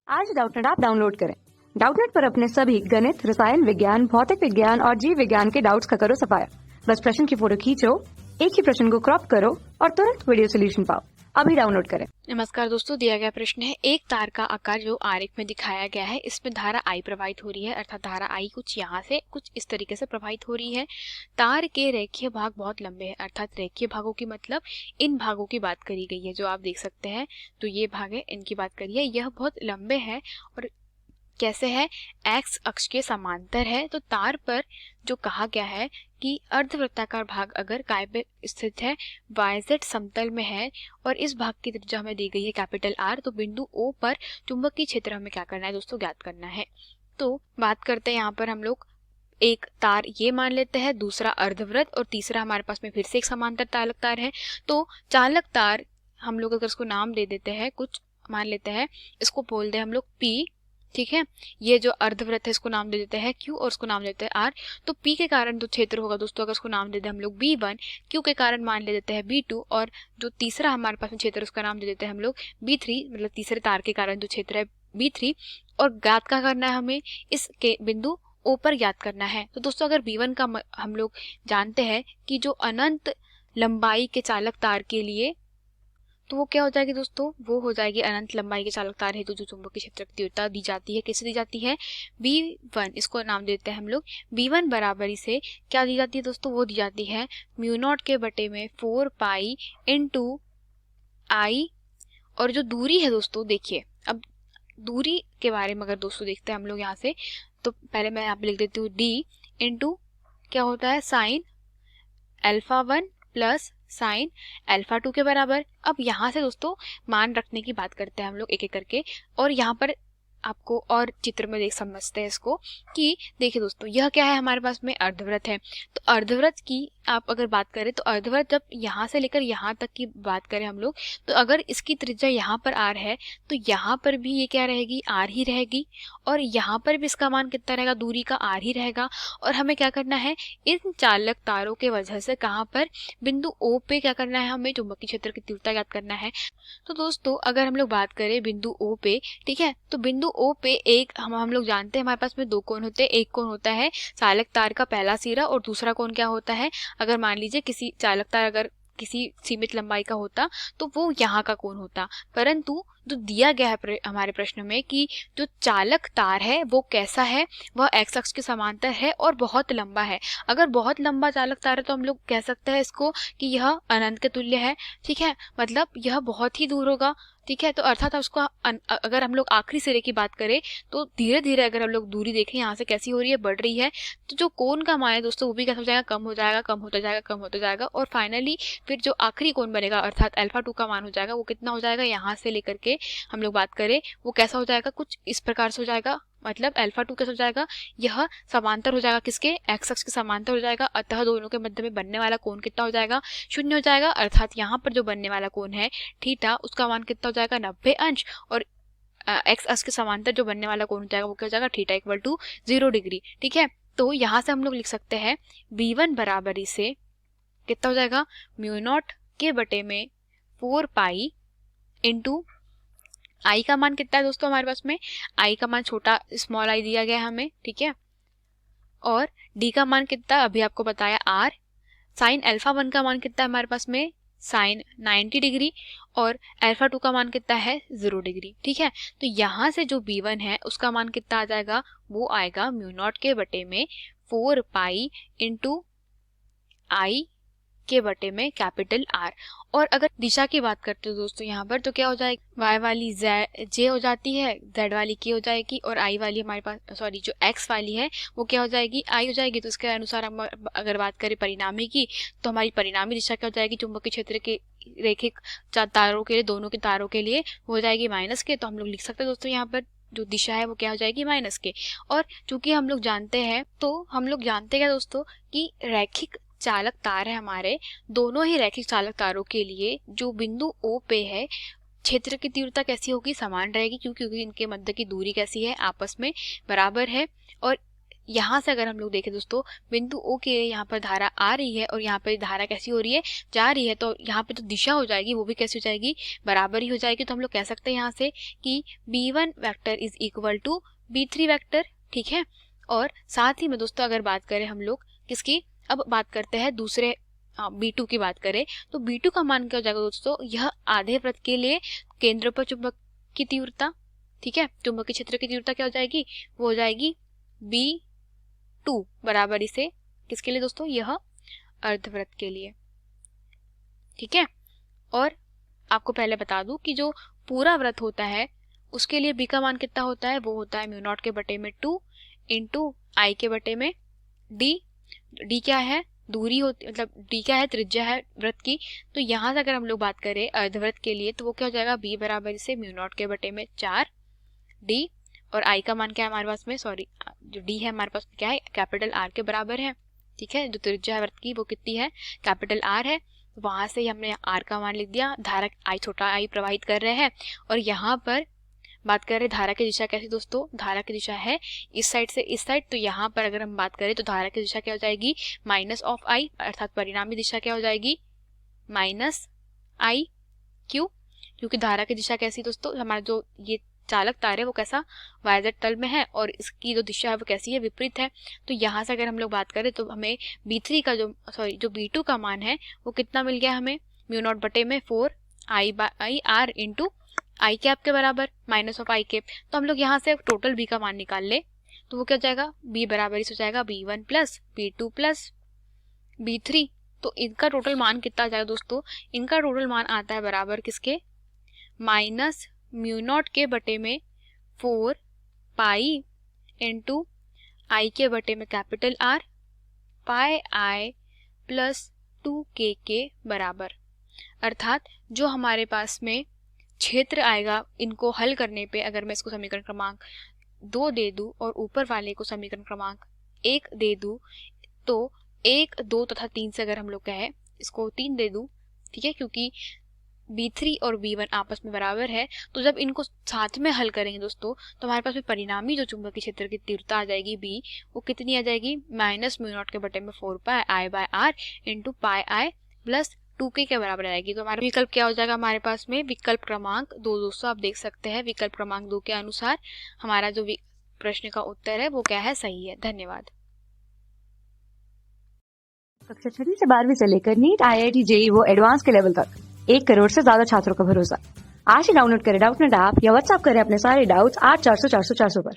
आज Doubtnut app download करें। Doubtnut पर अपने सभी गणित, रसायन विज्ञान, भौतिक विज्ञान और जीव विज्ञान के डाउट्स का करो सफाया। बस प्रश्न की फोटो खींचो, एक ही प्रश्न को क्रॉप करो और तुरंत वीडियो सोल्यूशन पाओ। अभी डाउनलोड करें। नमस्कार दोस्तों, दिया गया प्रश्न है एक तार का आकार जो आरेख में दिखाया गया है, इसमें धारा I प्रवाहित हो रही है, अर्थात धारा I कुछ यहाँ से कुछ इस तरीके से प्रवाहित हो रही है। तार के रेखीय भाग बहुत लंबे हैं, अर्थात रेखीय भागों की मतलब इन भागों की बात करी गई है जो आप देख सकते हैं। तो ये भाग है, इनकी बात करी है। यह बहुत लंबे हैं और कैसे है, एक्स अक्ष के समांतर है। तो तार पर जो कहा गया है कि अर्धवृत्ताकार भाग अगर काय पे स्थित है, YZ समतल में है और इस भाग की त्रिज्या हमें दी गई है कैपिटल R, तो बिंदु O पर चुंबकीय क्षेत्र हमें क्या करना है दोस्तों, ज्ञात करना है। तो बात करते हैं यहाँ पर हम लोग एक तार ये मान लेते हैं, दूसरा अर्धवृत्त और तीसरा हमारे पास में फिर से एक समांतर चालक तार है। तो चालक तार हम लोग अगर इसको नाम दे देते हैं, कुछ मान लेते हैं, इसको बोल दे हम लोग P, ठीक है। ये जो अर्धवृत्त है इसको नाम दे देते हैं Q और इसको नाम देते हैं R। तो P के कारण जो क्षेत्र होगा दोस्तों, अगर इसको नाम दे दें हम लोग B1, Q के कारण मान ले देते हैं B2 और जो तीसरा हमारे पास में क्षेत्र उसका नाम दे देते हैं हम लोग B3, मतलब तीसरे तार के कारण जो क्षेत्र है B3। और ज्ञात क्या करना है, हमें इसके बिंदु O पर ज्ञात करना है। तो दोस्तों अगर B1 का हम लोग जानते हैं कि जो अनंत लंबाई के चालक तार के लिए, तो वो क्या हो जाएगी दोस्तों, वो हो जाएगी अनंत लंबाई के चालक तार हेतु जो चुंबकीय क्षेत्र की तीव्रता दी जाती है, कैसे दी जाती है, B1, इसको नाम देते हैं हम लोग B1 बराबरी से क्या दी जाती है दोस्तों, वो दी जाती है म्यू0 के बटे में 4 पाई इंटू I। और जो दूरी है दोस्तों, देखिए अब दूरी के बारे में अगर दोस्तों देखते हैं हम लोग यहाँ से, तो पहले मैं यहाँ पे लिख देती हूँ D इंटू क्या होता है साइन α1 प्लस साइन α2 के बराबर। अब यहाँ से दोस्तों मान रखने की बात करते हैं हम लोग एक एक करके, और यहाँ पर आपको और चित्र में देख समझते हैं इसको कि देखिए दोस्तों यह क्या है, हमारे पास में अर्धवृत्त है। तो अर्धवृत्त की आप अगर बात करें तो अर्धवृत्त जब यहाँ से लेकर यहाँ तक की बात करें हम लोग, तो अगर इसकी त्रिज्या यहाँ पर R है तो यहाँ पर भी ये क्या रहेगी, R ही रहेगी, और यहाँ पर भी इसका मान कितना रहेगा, दूरी का R ही रहेगा। और हमें क्या करना है, इन चालक तारों के वजह से कहाँ पर बिंदु O पे क्या करना है, हमें चुंबकीय क्षेत्र की तीव्रता ज्ञात करना है। तो दोस्तों अगर हम लोग बात करें बिंदु O पे, ठीक है, तो बिंदु O पे एक हम लोग जानते हैं हमारे पास में दो कोण होते हैं। एक कोण होता है चालक तार का पहला सिरा और दूसरा कोण क्या होता है, अगर मान लीजिए किसी चालक तार अगर किसी सीमित लंबाई का होता तो वो यहाँ का कोण होता। परंतु जो दिया गया है हमारे प्रश्न में कि जो चालक तार है वो कैसा है, वह एक्स अक्ष के समांतर है और बहुत लंबा है। अगर बहुत लंबा चालक तार है तो हम लोग कह सकते हैं इसको कि यह अनंत के तुल्य है, ठीक है, मतलब यह बहुत ही दूर होगा, ठीक है। तो अर्थात उसको अगर हम लोग आखिरी सिरे की बात करें तो धीरे धीरे अगर हम लोग दूरी देखें यहाँ से कैसी हो रही है, बढ़ रही है। तो जो कोण का मान है दोस्तों वो भी कैसा हो जाएगा, कम हो जाएगा, कम होता जाएगा, कम होता जाएगा, और फाइनली फिर जो आखिरी कोण बनेगा अर्थात α2 का मान हो जाएगा, वो कितना हो जाएगा, यहाँ से लेकर के हम लोग बात करें वो कैसा हो जाएगा, कुछ इस प्रकार से हो जाएगा। मतलब α2 कैसा हो जाएगा, यह समांतर हो जाएगा किसके, एक्स अक्ष के समांतर हो जाएगा। अतः दोनों के मध्य में बनने वाला कोण कितना हो जाएगा, 0 हो जाएगा। अर्थात यहाँ पर जो बनने वाला कोण है थीटा, उसका मान कितना हो जाएगा, 90 अंश, और एक्स अक्ष के समांतर जो बनने वाला कोण हो जाएगा वो क्या हो जाएगा, थीटा इक्वल टू 0 डिग्री, ठीक है। तो यहाँ से हम लोग लिख सकते हैं B1 बराबरी से कितना हो जाएगा, म्यू0 के बटे में 4 पाई इंटू I का मान कितना है दोस्तों, हमारे पास में I का मान छोटा स्मॉल I दिया गया है हमें, ठीक है, और D का मान कितना अभी आपको बताया R, साइन α1 का मान कितना है हमारे पास में, साइन 90 डिग्री, और α2 का मान कितना है, 0 डिग्री, ठीक है। तो यहाँ से जो B1 है उसका मान कितना आ जाएगा, वो आएगा म्यू0 के बटे में 4 पाई इंटू I के बटे में कैपिटल R। और अगर दिशा की बात करते हो दोस्तों यहाँ पर, तो क्या हो जाएगी, Y वाली J हो जाती है, Z वाली K हो जाएगी, और I वाली हमारे पास सॉरी जो X वाली है वो क्या हो जाएगी, I हो जाएगी। तो इसके अनुसार हम अगर बात करें परिणामी की, तो हमारी परिणामी दिशा क्या हो जाएगी, चुंबकीय क्षेत्र के रेखिक तारों के लिए, दोनों के तारों के लिए हो जाएगी -K। तो हम लोग लिख सकते हैं दोस्तों यहाँ पर जो दिशा है वो क्या हो जाएगी, -K। और चूंकि हम लोग जानते हैं, तो हम लोग जानते हैं दोस्तों कि रैखिक चालक तार है हमारे, दोनों ही रैखिक चालक तारों के लिए जो बिंदु O पे है क्षेत्र की तीव्रता कैसी होगी, समान रहेगी, क्योंकि इनके मध्य की दूरी कैसी है, आपस में बराबर है। और यहाँ से अगर हम लोग देखें दोस्तों, बिंदु O के यहाँ पर धारा आ रही है और यहाँ पर धारा कैसी हो रही है, जा रही है, तो यहाँ पे तो दिशा हो जाएगी वो भी कैसी हो जाएगी, बराबर ही हो जाएगी। तो हम लोग कह सकते हैं यहाँ से कि B1 vector is equal to B3 vector, ठीक है। और साथ ही में दोस्तों अगर बात करें हम लोग किसकी, अब बात करते हैं दूसरे B2 की बात करें, तो B2 का मान क्या हो जाएगा दोस्तों, यह आधे वृत्त के लिए केंद्र पर चुंबक की तीव्रता, ठीक है, चुंबकीय क्षेत्र की तीव्रता क्या हो जाएगी, वो हो जाएगी B2 बराबर इसे किसके लिए दोस्तों, यह अर्धवृत्त के लिए, ठीक है। और आपको पहले बता दूं कि जो पूरा वृत्त होता है उसके लिए B का मान कितना होता है, वो होता है म्यू नॉट के बटे में 2 इंटू आई के बटे में D। D क्या है, दूरी होती, मतलब D क्या है, त्रिज्या है वृत्त की। तो यहाँ से अगर हम लोग बात करें अर्धवृत्त के लिए तो वो क्या हो जाएगा, B बराबर इसे म्यू नॉट के बटे में 4 D, और I का मान क्या है हमारे पास में, सॉरी जो D है हमारे पास क्या है, कैपिटल R के बराबर है, ठीक है। जो त्रिज्या है वृत्त की वो कितनी है, कैपिटल R है। वहां से हमने R का मान लिख दिया, धारा I छोटा I प्रवाहित कर रहे हैं। और यहाँ पर बात करें धारा की दिशा कैसी दोस्तों, धारा की दिशा है इस साइड से इस साइड, तो यहाँ पर अगर हम बात करें तो धारा की दिशा क्या हो जाएगी, माइनस ऑफ आई, अर्थात परिणामी दिशा क्या हो जाएगी, माइनस आई। क्यों, क्योंकि धारा की दिशा कैसी दोस्तों, हमारा जो ये चालक तार है वो कैसा, वायज तल में है, और इसकी जो दिशा है वो कैसी है, विपरीत है। तो यहाँ से अगर हम लोग बात करें तो हमें B3 का जो B2 का मान है वो कितना मिल गया हमें, म्यू नॉट बटे में 4 i by r into i cap के बराबर, माइनस ऑफ आई कैप। तो हम लोग यहाँ से टोटल B का मान निकाल ले तो वो क्या हो जाएगा, B बराबर इस हो जाएगा B1 plus B2 plus B3। तो इनका टोटल मान कितना आ जाएगा दोस्तों, इनका टोटल मान आता है बराबर किसके, माइनस म्यू नॉट के बटे में 4 पाई इंटू आई के बटे में capital R pi i plus 2K के बराबर। अर्थात जो हमारे पास में क्षेत्र आएगा इनको हल करने पे, अगर मैं इसको समीकरण क्रमांक 2 दे दूं और ऊपर वाले को समीकरण क्रमांक 1 दे दूं, तो 1, 2 तथा 3 से अगर हम लोग कहें इसको 3 दे दूं, ठीक है, क्योंकि B3 और B1 आपस में बराबर है। तो जब इनको साथ में हल करेंगे दोस्तों तो हमारे पास में परिणामी जो चुंबकीय क्षेत्र की तीव्रता आ जाएगी B, वो कितनी आ जाएगी, माइनस म्यू नॉट के बटे में 4 pi i by r into pi i plus 2K के बराबर आएगी। तो हमारा विकल्प क्या हो जाएगा हमारे पास में, विकल्प क्रमांक 2 दोस्तों आप देख सकते हैं, विकल्प क्रमांक 2 के अनुसार हमारा जो प्रश्न का उत्तर है वो क्या है, सही है। धन्यवाद। कक्षा 6 से 12वीं से लेकर नीट, IIT, JEE वो एडवांस के लेवल तक 1 करोड़ से ज्यादा छात्रों का भरोसा। आज ही डाउनलोड करें डाउटनेट ऐप या व्हाट्सएप करें अपने सारे डाउट्स 8400 400 400 पर।